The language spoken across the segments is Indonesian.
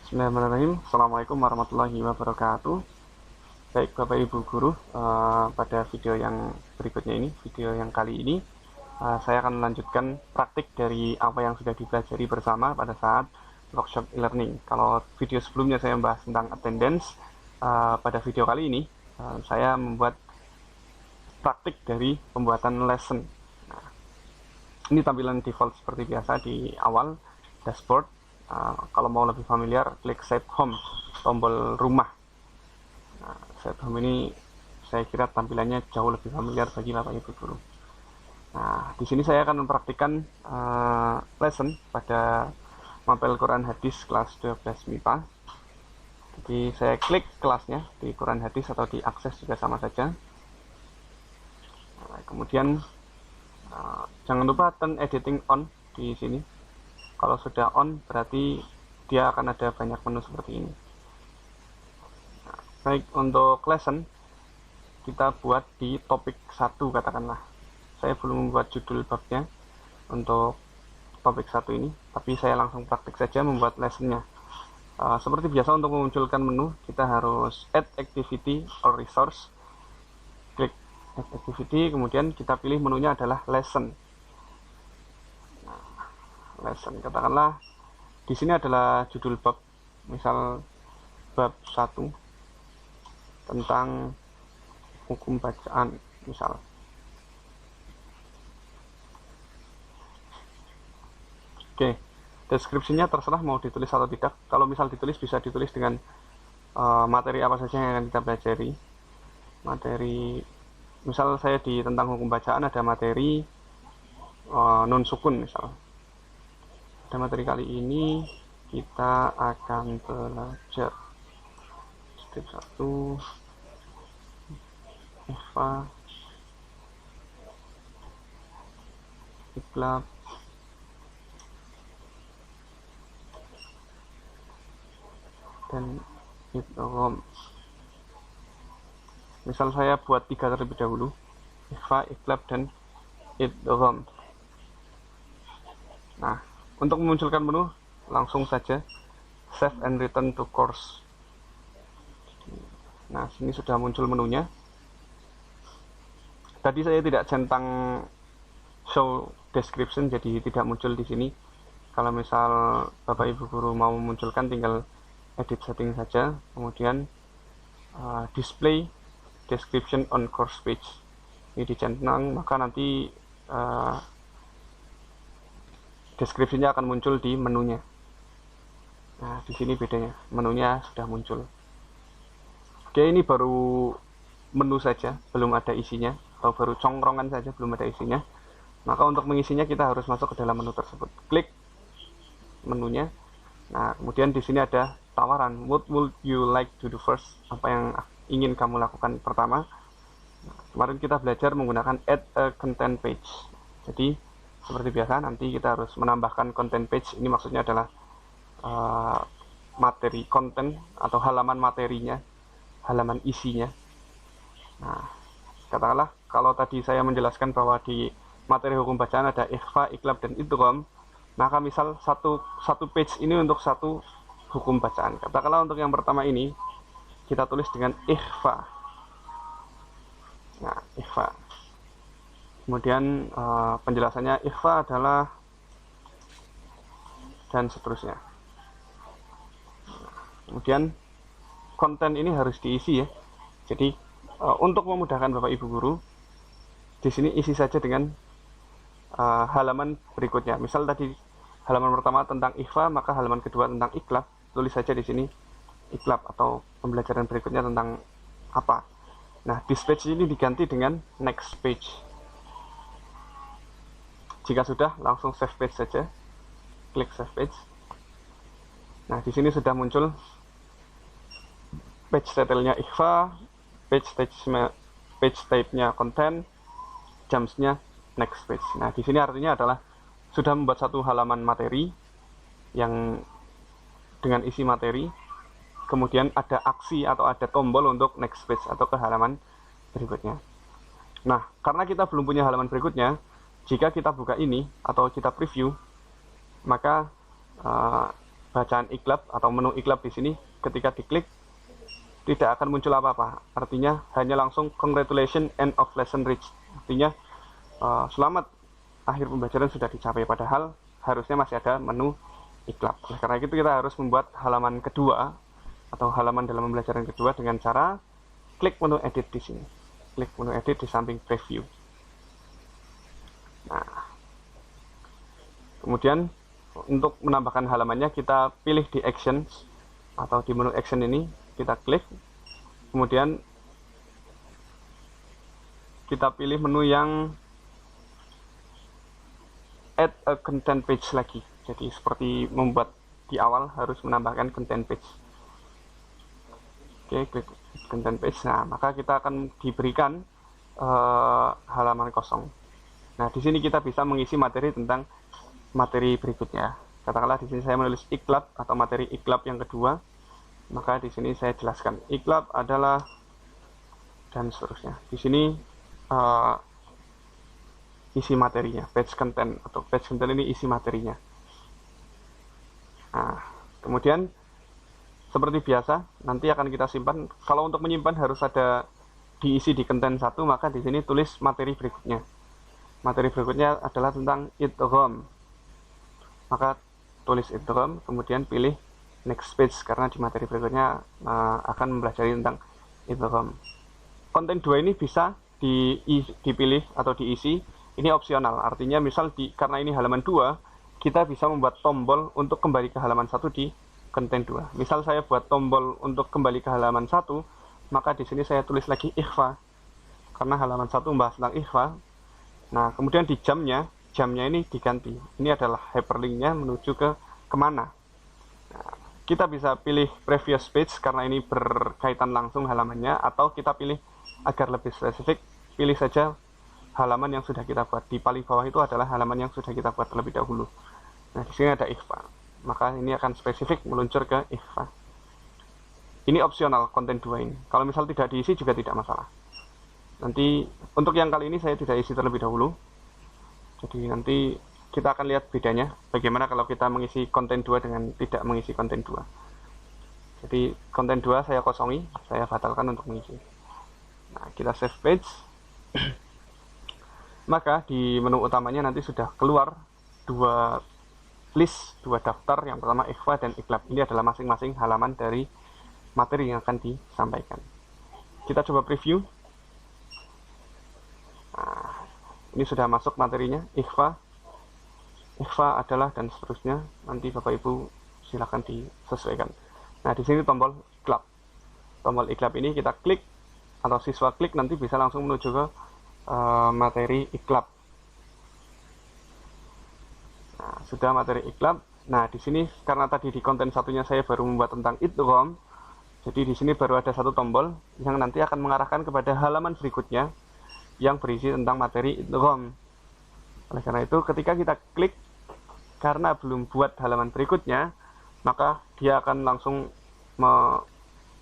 Bismillahirrahmanirrahim. Assalamualaikum warahmatullahi wabarakatuh. Baik Bapak Ibu Guru, pada video yang berikutnya ini, video yang kali ini, saya akan melanjutkan praktik dari apa yang sudah dipelajari bersama pada saat workshop e-learning. Kalau video sebelumnya saya membahas tentang attendance, pada video kali ini saya membuat praktik dari pembuatan lesson. Nah, ini tampilan default seperti biasa di awal dashboard. Kalau mau lebih familiar, klik Save Home, tombol rumah. Nah, Save Home ini saya kira tampilannya jauh lebih familiar bagi Bapak Ibu Guru. Nah, di sini saya akan mempraktikkan lesson pada mapel Quran Hadis kelas 12 MIPA. Jadi saya klik kelasnya di Quran Hadis atau di akses juga sama saja. Nah, kemudian jangan lupa turn editing on di sini. Kalau sudah on berarti dia akan ada banyak menu seperti ini. Nah, baik, untuk lesson kita buat di topik 1 katakanlah. Saya belum membuat judul babnya untuk topik 1 ini, tapi saya langsung praktik saja membuat lessonnya. Seperti biasa, untuk memunculkan menu kita harus add activity or resource. Klik add activity, kemudian kita pilih menunya adalah lesson. Lesson, katakanlah di sini adalah judul bab, misal bab 1 tentang hukum bacaan misal. Oke, deskripsinya terserah mau ditulis atau tidak. Kalau misal ditulis, bisa ditulis dengan materi apa saja yang akan kita pelajari. Materi, misal saya di tentang hukum bacaan ada materi nun sukun misal. Pada materi kali ini kita akan belajar step 1 ikhfa, iqlab, dan idgham. Misal saya buat 3 terlebih dahulu, ikhfa, iqlab, dan idgham. Nah, untuk memunculkan menu langsung saja save and return to course. Nah, sini sudah muncul menunya. Tadi saya tidak centang show description, jadi tidak muncul di sini. Kalau misal Bapak Ibu Guru mau memunculkan, tinggal edit setting saja, kemudian display description on course page. Ini dicentang, maka nanti deskripsinya akan muncul di menunya. Nah, di sini bedanya, menunya sudah muncul. Oke, ini baru menu saja, belum ada isinya, atau baru congkrongan saja, belum ada isinya. Maka untuk mengisinya kita harus masuk ke dalam menu tersebut. Klik menunya. Nah, kemudian di sini ada tawaran, what would you like to do first? Apa yang ingin kamu lakukan pertama? Nah, kemarin kita belajar menggunakan add a content page. Jadi seperti biasa, nanti kita harus menambahkan content page. Ini maksudnya adalah materi konten atau halaman materinya, halaman isinya. Nah, katakanlah kalau tadi saya menjelaskan bahwa di materi hukum bacaan ada ikhfa, iqlab, dan idgham, maka misal satu page ini untuk satu hukum bacaan. Katakanlah untuk yang pertama ini kita tulis dengan ikhfa. Nah, ikhfa. Kemudian penjelasannya ikhfa adalah dan seterusnya. Kemudian konten ini harus diisi ya. Jadi untuk memudahkan Bapak Ibu Guru, di sini isi saja dengan halaman berikutnya. Misal tadi halaman pertama tentang ikhfa, maka halaman kedua tentang iqlab, tulis saja di sini iqlab, atau pembelajaran berikutnya tentang apa. Nah, this page ini diganti dengan next page. Jika sudah, langsung save page saja. Klik save page. Nah, di sini sudah muncul page title-nya ikhfa, page type-nya content, jams-nya next page. Nah, di sini artinya adalah sudah membuat satu halaman materi yang dengan isi materi, kemudian ada aksi atau ada tombol untuk next page atau ke halaman berikutnya. Nah, karena kita belum punya halaman berikutnya, jika kita buka ini atau kita preview, maka bacaan ikhlab atau menu ikhlab di sini ketika diklik tidak akan muncul apa-apa. Artinya hanya langsung congratulations end of lesson reached. Artinya selamat akhir pembelajaran sudah dicapai, padahal harusnya masih ada menu ikhlab. Oleh karena itu kita harus membuat halaman kedua atau halaman dalam pembelajaran kedua dengan cara klik menu edit di sini. Klik menu edit di samping preview. Nah, kemudian untuk menambahkan halamannya kita pilih di actions atau di menu action ini, kita klik, kemudian kita pilih menu yang add a content page lagi. Jadi seperti membuat di awal harus menambahkan content page. Oke, klik content page. Nah, maka kita akan diberikan halaman kosong. Nah, di sini kita bisa mengisi materi tentang materi berikutnya. Katakanlah di sini saya menulis ikhlab atau materi ikhlab yang kedua. Maka di sini saya jelaskan ikhlab adalah dan seterusnya. Di sini isi materinya, page content atau page content ini isi materinya. Nah, kemudian seperti biasa nanti akan kita simpan. Kalau untuk menyimpan harus ada diisi di content 1, maka di sini tulis materi berikutnya. Materi berikutnya adalah tentang idgham. Maka tulis idgham, kemudian pilih next page karena di materi berikutnya akan mempelajari tentang idgham. Konten 2 ini bisa dipilih atau diisi, ini opsional. Artinya misal karena ini halaman 2, kita bisa membuat tombol untuk kembali ke halaman 1 di konten 2. Misal saya buat tombol untuk kembali ke halaman 1, maka di sini saya tulis lagi ikhfa. Karena halaman 1 membahas tentang ikhfa. Nah, kemudian di jamnya ini diganti. Ini adalah hyperlinknya menuju ke kemana. Nah, kita bisa pilih previous page karena ini berkaitan langsung halamannya, atau kita pilih agar lebih spesifik, pilih saja halaman yang sudah kita buat. Di paling bawah itu adalah halaman yang sudah kita buat terlebih dahulu. Nah, di sini ada ikhfa. Maka ini akan spesifik meluncur ke ikhfa. Ini opsional konten 2 ini. Kalau misal tidak diisi juga tidak masalah. Nanti untuk yang kali ini saya tidak isi terlebih dahulu. Jadi nanti kita akan lihat bedanya bagaimana kalau kita mengisi konten 2 dengan tidak mengisi konten 2. Jadi konten 2 saya kosongi, saya batalkan untuk mengisi. Nah, kita save page. Maka di menu utamanya nanti sudah keluar dua daftar, yang pertama ikhfa dan ikhlab. Ini adalah masing-masing halaman dari materi yang akan disampaikan. Kita coba preview. Nah, ini sudah masuk materinya, ikhfa adalah dan seterusnya. Nanti Bapak Ibu silakan disesuaikan. Nah, di sini tombol ikhlab. Tombol ikhlab ini kita klik atau siswa klik, nanti bisa langsung menuju ke materi ikhlab. Nah, sudah materi ikhlab. Nah, di sini karena tadi di konten satunya saya baru membuat tentang idgham, jadi di sini baru ada satu tombol yang nanti akan mengarahkan kepada halaman berikutnya yang berisi tentang materi idgham. Oleh karena itu, ketika kita klik karena belum buat halaman berikutnya, maka dia akan langsung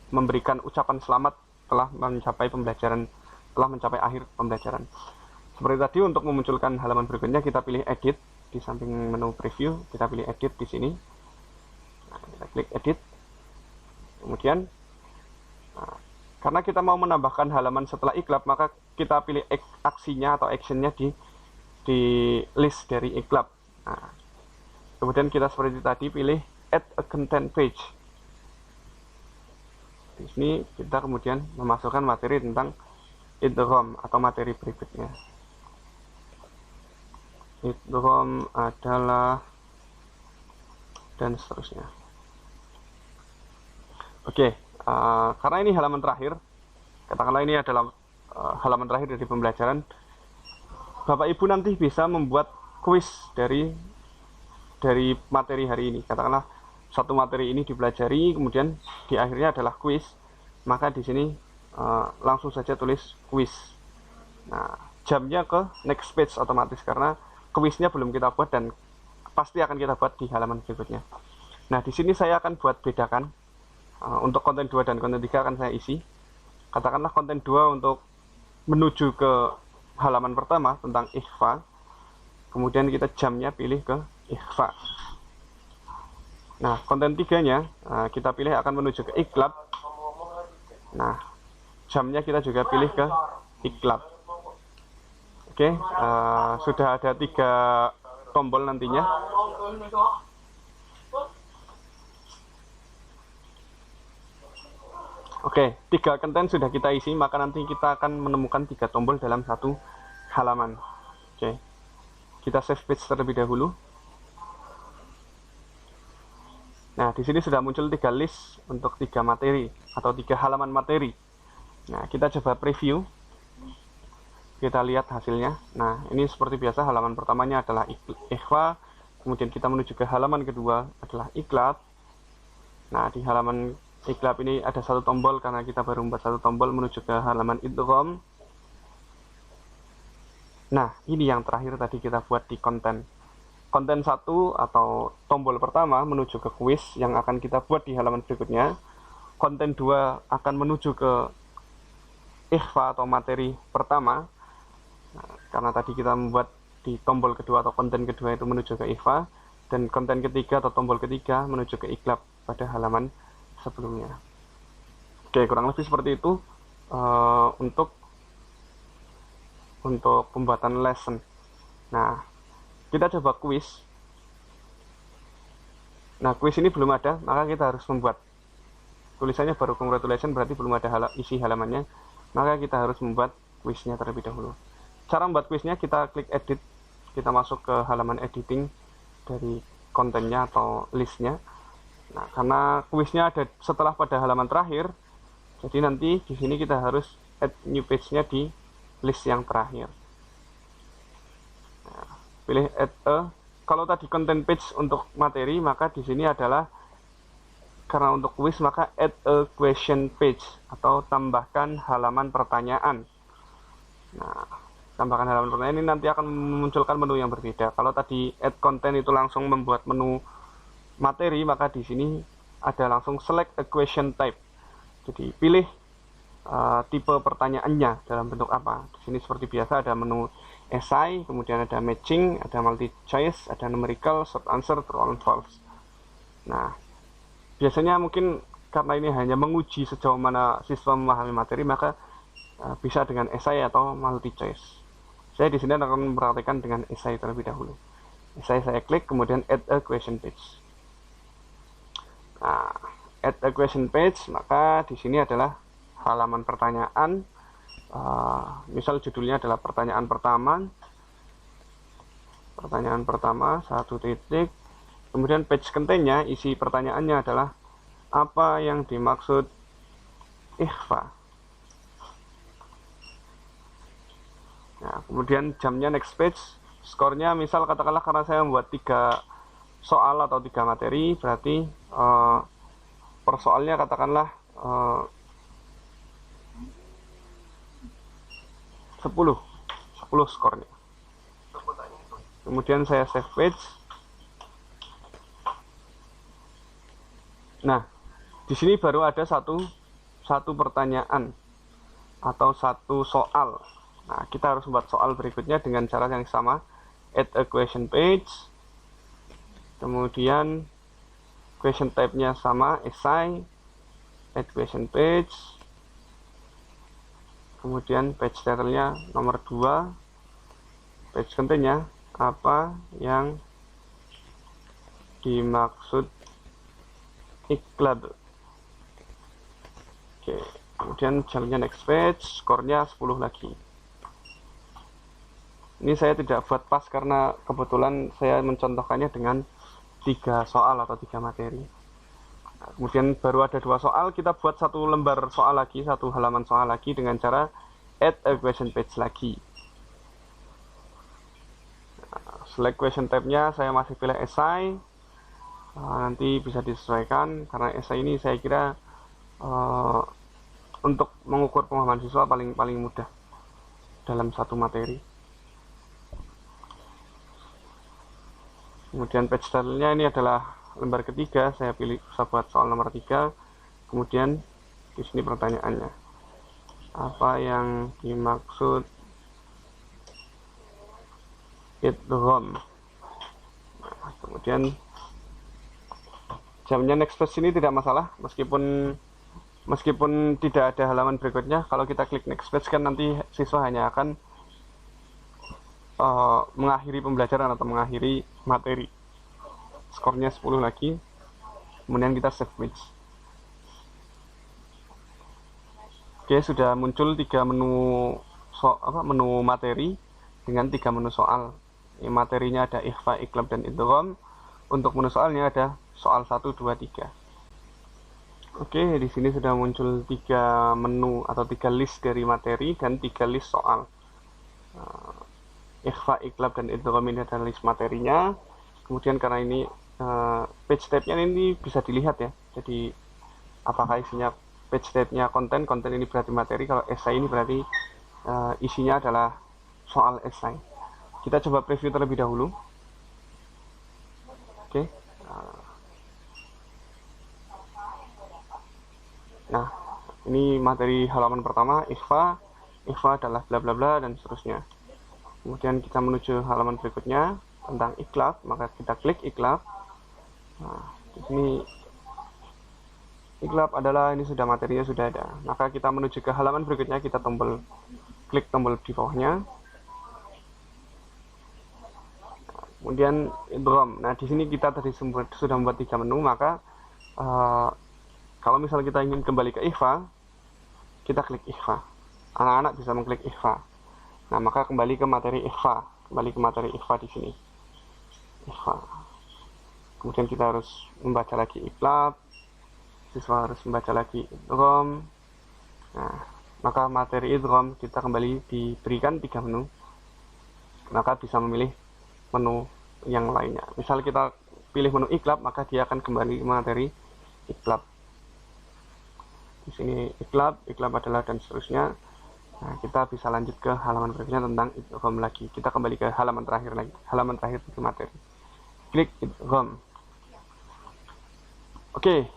memberikan ucapan selamat telah mencapai akhir pembelajaran. Seperti tadi, untuk memunculkan halaman berikutnya kita pilih edit di samping menu preview, kita pilih edit di sini. Nah, kita klik edit. Kemudian karena kita mau menambahkan halaman setelah ikhlab, maka kita pilih aksinya atau actionnya di list dari ikhlab. Nah, kemudian kita seperti tadi pilih add a content page. Di sini kita kemudian memasukkan materi tentang idgham atau materi berikutnya. Idgham adalah dan seterusnya. Oke. Karena ini halaman terakhir, katakanlah ini adalah halaman terakhir dari pembelajaran, Bapak Ibu nanti bisa membuat kuis dari materi hari ini. Katakanlah satu materi ini dipelajari, kemudian di akhirnya adalah kuis, maka di sini langsung saja tulis kuis. Nah, jamnya ke next page otomatis karena kuisnya belum kita buat dan pasti akan kita buat di halaman berikutnya. Nah, di sini saya akan buat bedakan. Untuk konten 2 dan konten 3 akan saya isi. Katakanlah konten 2 untuk menuju ke halaman pertama tentang ikhfa. Kemudian kita jamnya pilih ke ikhfa. Nah, konten 3-nya kita pilih akan menuju ke ikhlab. Nah, jamnya kita juga pilih ke ikhlab. Oke, sudah ada 3 tombol nantinya. Oke, 3 konten sudah kita isi, maka nanti kita akan menemukan 3 tombol dalam satu halaman. Oke, kita save page terlebih dahulu. Nah, di sini sudah muncul 3 list untuk 3 materi atau 3 halaman materi. Nah, kita coba preview. Kita lihat hasilnya. Nah, ini seperti biasa halaman pertamanya adalah ikhfa, kemudian kita menuju ke halaman kedua adalah ikhlab. Nah, di halaman ikhlab ini ada 1 tombol karena kita baru membuat 1 tombol menuju ke halaman idgham. Nah, ini yang terakhir tadi kita buat di konten. Konten 1 atau tombol pertama menuju ke kuis yang akan kita buat di halaman berikutnya. Konten 2 akan menuju ke ikhfa atau materi pertama. Nah, karena tadi kita membuat di tombol kedua atau konten kedua itu menuju ke ikhfa, dan konten ketiga atau tombol ketiga menuju ke ikhlab pada halaman sebelumnya. Oke, kurang lebih seperti itu untuk pembuatan lesson. Nah, kita coba kuis. Nah, kuis ini belum ada, maka kita harus membuat. Tulisannya baru congratulations, berarti belum ada isi halamannya, maka kita harus membuat kuisnya terlebih dahulu. Cara membuat kuisnya, kita klik edit, kita masuk ke halaman editing dari kontennya atau listnya. Nah, karena kuisnya ada setelah pada halaman terakhir, jadi nanti di sini kita harus add new page-nya di list yang terakhir. Nah, pilih add a. Kalau tadi content page untuk materi, maka di sini adalah karena untuk kuis maka add a question page atau tambahkan halaman pertanyaan. Nah, tambahkan halaman pertanyaan ini nanti akan memunculkan menu yang berbeda. Kalau tadi add content itu langsung membuat menu materi, maka di sini ada langsung select a question type. Jadi pilih tipe pertanyaannya dalam bentuk apa. Di sini seperti biasa ada menu essay, kemudian ada matching, ada multi choice, ada numerical, short answer, true and false. Nah, biasanya mungkin karena ini hanya menguji sejauh mana siswa memahami materi, maka bisa dengan essay atau multi choice. Saya di sini akan mempraktikkan dengan essay terlebih dahulu. Essay saya klik, kemudian add a question page. Nah, add a question page, maka di sini adalah halaman pertanyaan. Misal judulnya adalah pertanyaan pertama. Pertanyaan pertama, 1 titik. Kemudian page content-nya, isi pertanyaannya adalah apa yang dimaksud ikhfa. Nah, kemudian jamnya next page, skornya misal katakanlah karena saya membuat 3 soal atau 3 materi, berarti per soalnya katakanlah 10 skornya. Kemudian saya save page. Nah, di sini baru ada satu pertanyaan atau 1 soal. Nah, kita harus membuat soal berikutnya dengan cara yang sama. Add a question page. Kemudian question type-nya sama, essay. Add question page. Kemudian page title-nya nomor 2. Page content-nya apa yang dimaksud ikhlab. Oke, kemudian jamnya next page, skornya 10 lagi. Ini saya tidak buat pas karena kebetulan saya mencontohkannya dengan 3 soal atau 3 materi. Nah, kemudian baru ada 2 soal, kita buat 1 lembar soal lagi, 1 halaman soal lagi dengan cara add a question page lagi. Nah, select question type-nya saya masih pilih essay. Nanti bisa disesuaikan karena essay ini saya kira untuk mengukur pemahaman siswa paling mudah dalam 1 materi. Kemudian page title-nya ini adalah lembar ketiga, saya buat soal nomor 3. Kemudian di sini pertanyaannya, apa yang dimaksud idgham. Nah, kemudian Jamnya next page ini tidak masalah, meskipun tidak ada halaman berikutnya. Kalau kita klik next page kan nanti siswa hanya akan mengakhiri pembelajaran atau mengakhiri materi. Skornya 10 lagi, kemudian kita save page. Oke, sudah muncul 3 menu materi dengan 3 menu soal. Ini materinya ada ikhfa, iklab, dan idgham. Untuk menu soalnya ada soal 1, 2, 3. Oke, di sini sudah muncul 3 menu atau 3 list dari materi dan 3 list soal. Ikhfa, iklab, dan idgham ini adalah list materinya. Kemudian karena ini page tab-nya ini bisa dilihat ya. Jadi apakah isinya page tab-nya konten ini berarti materi, kalau esai ini berarti isinya adalah soal esai. Kita coba preview terlebih dahulu. Oke. Nah, ini materi halaman pertama, ikhfa adalah bla bla bla dan seterusnya. Kemudian kita menuju halaman berikutnya tentang iklab, maka kita klik iklab. Nah, di sini iklab adalah, ini sudah materinya sudah ada. Maka kita menuju ke halaman berikutnya, kita klik tombol di bawahnya. Kemudian idgham. Nah, di sini kita tadi sudah membuat 3 menu, maka kalau misalnya kita ingin kembali ke ikhfa, kita klik ikhfa. Anak-anak bisa mengklik ikhfa. Nah, maka kembali ke materi ikhfa. Kembali ke materi ikhfa di sini. Ikhfa. Kemudian kita harus membaca lagi iklab. Siswa harus membaca lagi idgham. Nah, maka materi idgham kita kembali diberikan 3 menu. Maka bisa memilih menu yang lainnya. Misal kita pilih menu iklab, maka dia akan kembali ke materi iklab. Di sini iklab adalah dan seterusnya. Nah, kita bisa lanjut ke halaman berikutnya tentang idgham lagi. Kita kembali ke halaman terakhir lagi. Halaman terakhir itu materi. Klik idgham. Oke,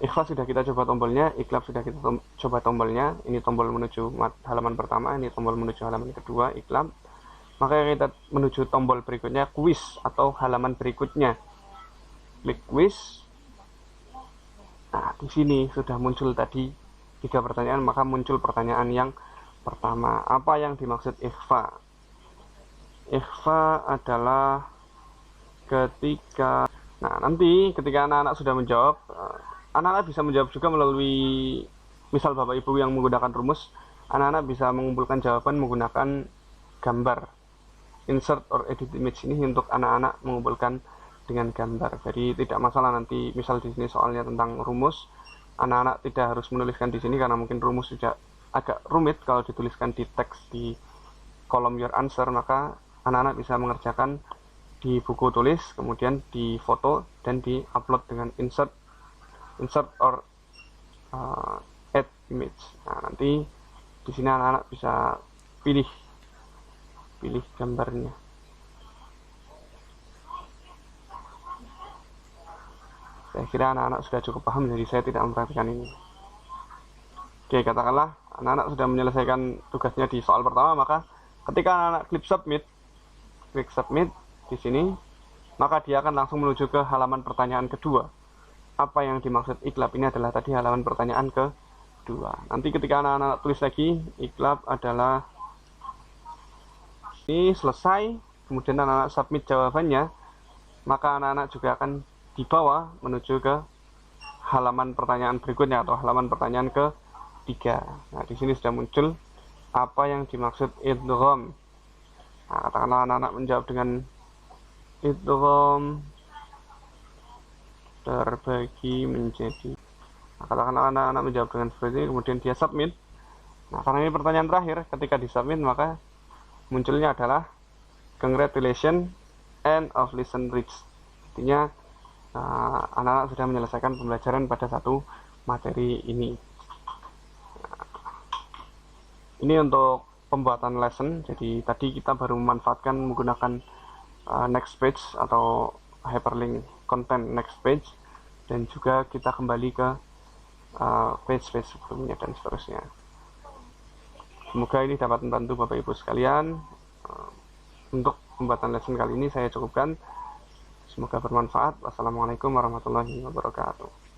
ikhfa sudah kita coba tombolnya, iklab sudah kita coba tombolnya. Ini tombol menuju halaman pertama, ini tombol menuju halaman kedua, iklab. Maka kita menuju tombol berikutnya, quiz atau halaman berikutnya. Klik quiz. Nah, di sini sudah muncul tadi 3 pertanyaan, maka muncul pertanyaan yang pertama. Apa yang dimaksud ikhfa? Ikhfa adalah ketika, nanti ketika anak-anak sudah menjawab, anak-anak bisa menjawab juga melalui, misal Bapak Ibu yang menggunakan rumus, anak-anak bisa mengumpulkan jawaban menggunakan gambar. Insert or edit image ini untuk anak-anak mengumpulkan dengan gambar. Jadi tidak masalah nanti misal di sini soalnya tentang rumus, anak-anak tidak harus menuliskan di sini karena mungkin rumus juga agak rumit kalau dituliskan di teks di kolom your answer, maka anak-anak bisa mengerjakan di buku tulis, kemudian di foto dan di upload dengan insert or add image. Nah, nanti di sini anak-anak bisa pilih gambarnya. Saya kira anak-anak sudah cukup paham, jadi saya tidak memperhatikan ini. Oke, katakanlah anak-anak sudah menyelesaikan tugasnya di soal pertama, maka ketika anak-anak klik submit di sini, maka dia akan langsung menuju ke halaman pertanyaan kedua. Apa yang dimaksud iklab ini adalah tadi halaman pertanyaan kedua. Nanti ketika anak-anak tulis lagi, iklab adalah ini selesai, kemudian anak-anak submit jawabannya, maka anak-anak juga akan dibawa menuju ke halaman pertanyaan berikutnya atau halaman pertanyaan ketiga. Nah, di sini sudah muncul apa yang dimaksud idgham. Nah, katakanlah anak-anak menjawab dengan idgham terbagi menjadi. Nah, katakanlah anak-anak menjawab dengan seperti ini, kemudian dia submit. Nah, karena ini pertanyaan terakhir, ketika di submit maka munculnya adalah congratulations, end of lesson reached. Artinya anak-anak sudah menyelesaikan pembelajaran pada satu materi ini. Ini untuk pembuatan lesson. Jadi tadi kita baru memanfaatkan menggunakan next page atau hyperlink content next page, dan juga kita kembali ke page-page sebelumnya dan seterusnya. Semoga ini dapat membantu Bapak Ibu sekalian. Untuk pembuatan lesson kali ini saya cukupkan. Semoga bermanfaat. Wassalamualaikum warahmatullahi wabarakatuh.